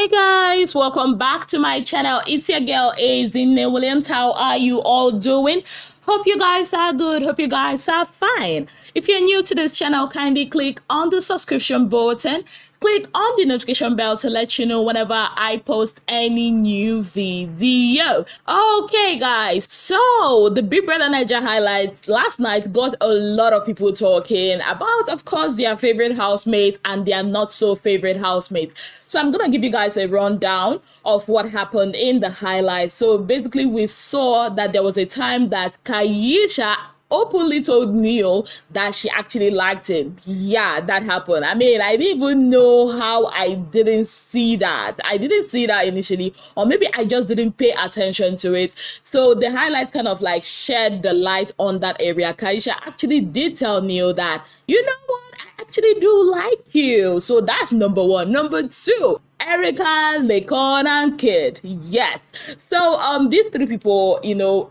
Hi guys, welcome back to my channel. It's your girl Azine Williams. How are you all doing? Hope you guys are good. Hope you guys are fine. If you're new to this channel, kindly click on the subscription button. Click on the notification bell to let you know whenever I post any new video. Okay, guys. So the Big Brother Niger highlights last night got a lot of people talking about, of course, their favorite housemate and their not so favorite housemate. So I'm gonna give you guys a rundown of what happened in the highlights. So basically, we saw that there was a time that Kaisha openly told Neil that she actually liked him. Yeah, that happened. I mean, I didn't even know how I didn't see that. I didn't see that initially, or maybe I just didn't pay attention to it. So the highlights kind of like shed the light on that area. Kaisha actually did tell Neil that, you know what, I actually do like you. So that's number one. Number two, Erica, Laycon, and Kid. Yes. So these three people,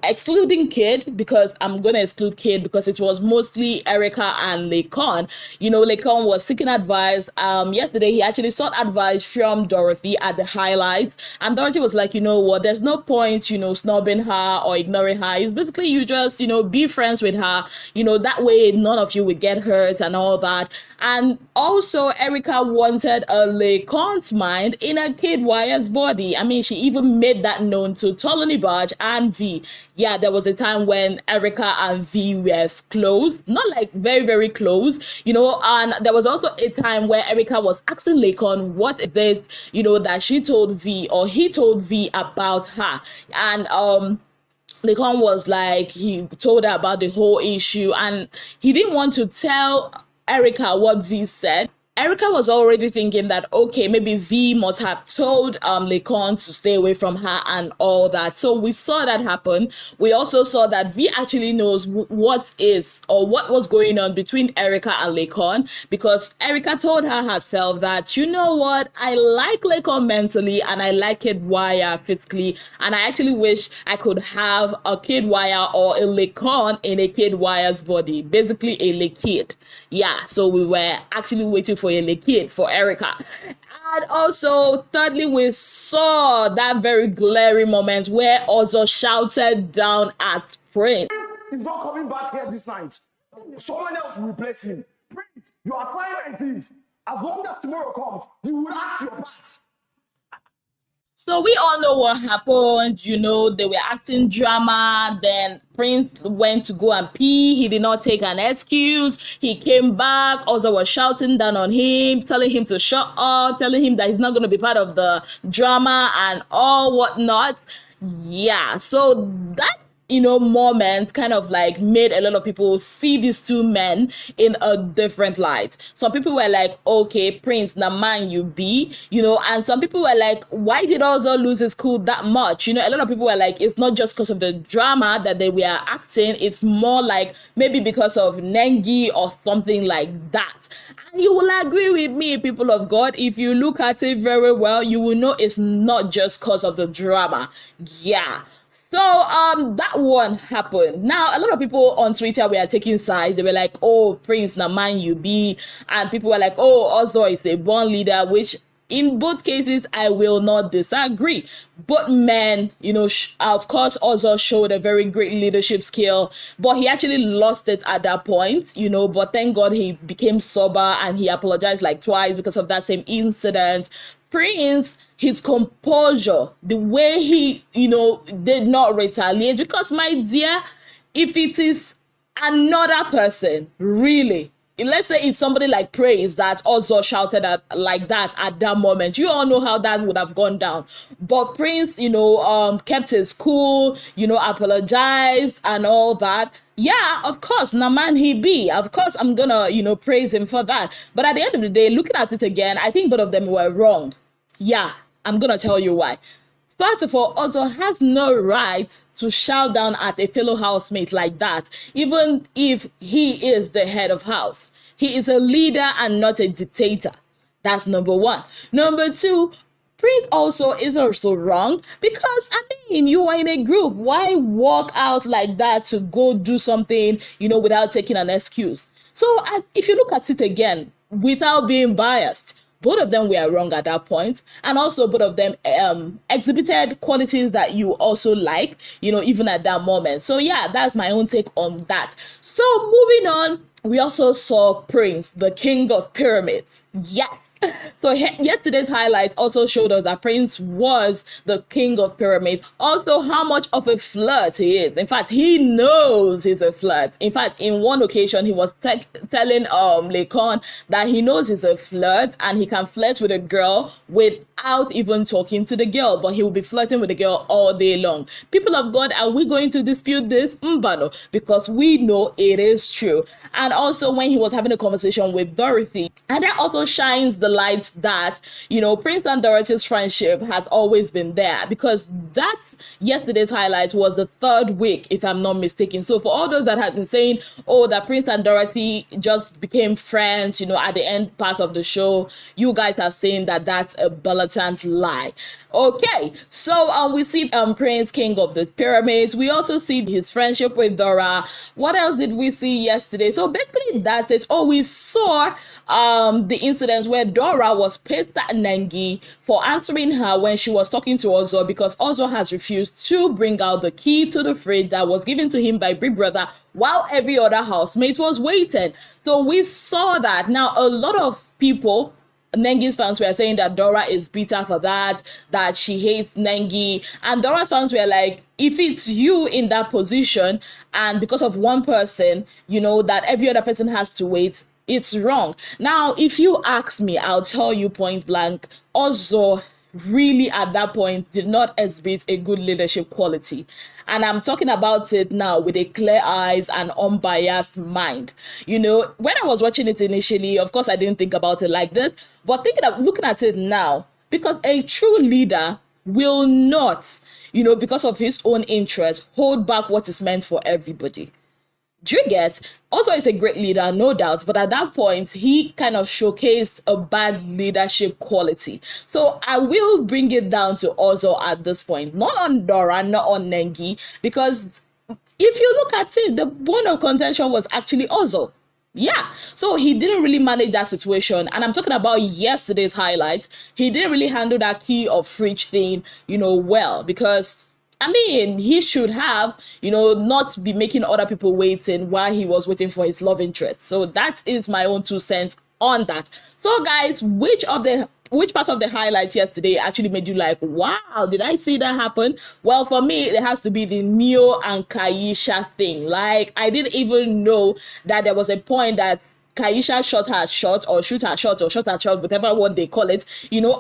excluding Kid, because I'm gonna exclude Kid because it was mostly Erica and Laycon. Laycon was seeking advice. Yesterday he actually sought advice from Dorothy at the highlights, and Dorothy was like, you know what, there's no point, snubbing her or ignoring her. It's basically you just, be friends with her. That way none of you would get hurt and all that. And also Erica wanted a Laycon's mind in a Kid Wire's body. I mean, she even made that known to Tolani Barge and V. Yeah, there was a time when Erica and V were close, not like very, very close, and there was also a time where Erica was asking Laycon what is it, that she told V or he told V about her. And Laycon was like, he told her about the whole issue and he didn't want to tell Erica what V said. Erica was already thinking that, okay, maybe V must have told Laycon to stay away from her and all that. So we saw that happen. We also saw that V actually knows what was going on between Erica and Laycon, because Erica told her herself that, you know what, I like Laycon mentally and I like Kid Wire physically, and I actually wish I could have a Kid Wire or a Laycon in a Kid Wire's body, basically a Laykid. Yeah, so we were actually waiting for a Laykid for Erica. And also, thirdly, we saw that very glaring moment where Ozo shouted down at Prince. He's not coming back here this night. Someone else will replace him. Prince, your assignment is, as long as tomorrow comes, you will act your part. So we all know what happened. They were acting drama. Then Prince went to go and pee. He did not take an excuse. He came back. Also was shouting down on him, telling him to shut up, telling him that he's not going to be part of the drama and all whatnot. Yeah, so that moment kind of like made a lot of people see these two men in a different light. Some people were like, okay, Prince, na man you be, and some people were like, why did Ozo lose his cool that much? A lot of people were like, it's not just because of the drama that they were acting, it's more like maybe because of Nengi or something like that. And you will agree with me, people of God, if you look at it very well, you will know it's not just because of the drama. Yeah. So that one happened. Now a lot of people on Twitter were taking sides. They were like, oh, Prince na man you be, and people were like, oh, Ozo is a born leader, which in both cases I will not disagree. But men, of course Ozo showed a very great leadership skill, but he actually lost it at that point, but thank God he became sober and he apologized like twice because of that same incident. Prince, his composure, the way he, did not retaliate, because my dear, if it is another person, really, let's say it's somebody like Praise that also shouted at like that at that moment, you all know how that would have gone down. But Prince, kept his cool, apologized and all that. Yeah, of course, Naman he be. Of course, I'm gonna, praise him for that. But at the end of the day, looking at it again, I think both of them were wrong. Yeah, I'm gonna tell you why. First of all, Ozo has no right to shout down at a fellow housemate like that, even if he is the head of house. He is a leader and not a dictator. That's number one. Number two, Prince also is also wrong because, you are in a group. Why walk out like that to go do something, without taking an excuse? So if you look at it again, without being biased, both of them were wrong at that point, and also both of them exhibited qualities that you also like, even at that moment. So yeah, that's my own take on that. So moving on, we also saw Prince, the king of pyramids. Yes. So yesterday's highlights also showed us that Prince was the king of pyramids. Also, how much of a flirt he is. In fact, he knows he's a flirt. In fact, in one occasion, he was telling Laycon that he knows he's a flirt and he can flirt with a girl without even talking to the girl, but he will be flirting with the girl all day long. People of God, are we going to dispute this? Mbano, because we know it is true. And also, when he was having a conversation with Dorothy, and that also shines the light that, Prince and Dorothy's friendship has always been there, because that yesterday's highlight was the third week, if I'm not mistaken. So for all those that have been saying, oh, that Prince and Dorothy just became friends, at the end part of the show, you guys are saying that that's a blatant lie. Okay, so we see Prince, king of the pyramids. We also see his friendship with Dora. What else did we see yesterday? So basically that's it. Oh, we saw the incident where Dora was pissed at Nengi for answering her when she was talking to Ozo, because Ozo has refused to bring out the key to the fridge that was given to him by Big Brother while every other housemate was waiting. So we saw that. Now, a lot of people, Nengi's fans, were saying that Dora is bitter for that she hates Nengi. And Dora's fans were like, if it's you in that position and because of one person, that every other person has to wait, it's wrong. Now, if you ask me, I'll tell you point blank, Ozo really at that point did not exhibit a good leadership quality. And I'm talking about it now with a clear eyes and unbiased mind. When I was watching it initially, of course, I didn't think about it like this, but looking at it now, because a true leader will not, because of his own interest, hold back what is meant for everybody. Do you get? Also, is a great leader, no doubt, but at that point, he kind of showcased a bad leadership quality. So I will bring it down to Ozo at this point, not on Dora, not on Nengi, because if you look at it, the bone of contention was actually Ozo. Yeah, so he didn't really manage that situation, and I'm talking about yesterday's highlights. He didn't really handle that key of fridge thing, well, because he should have, not be making other people waiting while he was waiting for his love interest. So that is my own 2 cents on that. So guys, which part of the highlights yesterday actually made you like, wow, did I see that happen? Well, for me, it has to be the Neo and Kaisha thing. Like, I didn't even know that there was a point that Kaisha shot her shot, or shoot her shot, or shot her shot, whatever one they call it,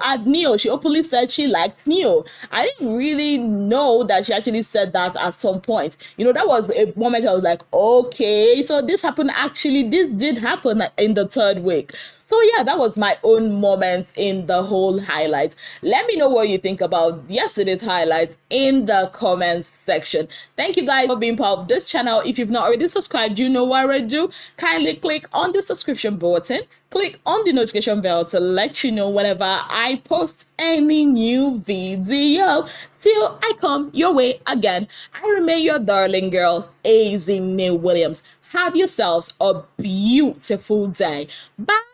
at Neo. She openly said she liked Neo. I didn't really know that she actually said that at some point. That was a moment I was like, okay, so this did happen in the third week. So yeah, that was my own moment in the whole highlights. Let me know what you think about yesterday's highlights in the comments section. Thank you guys for being part of this channel. If you've not already subscribed, you know what I do. Kindly click on the subscription button. Click on the notification bell to let you know whenever I post any new video. Till I come your way again, I remain your darling girl, Azine Williams. Have yourselves a beautiful day. Bye.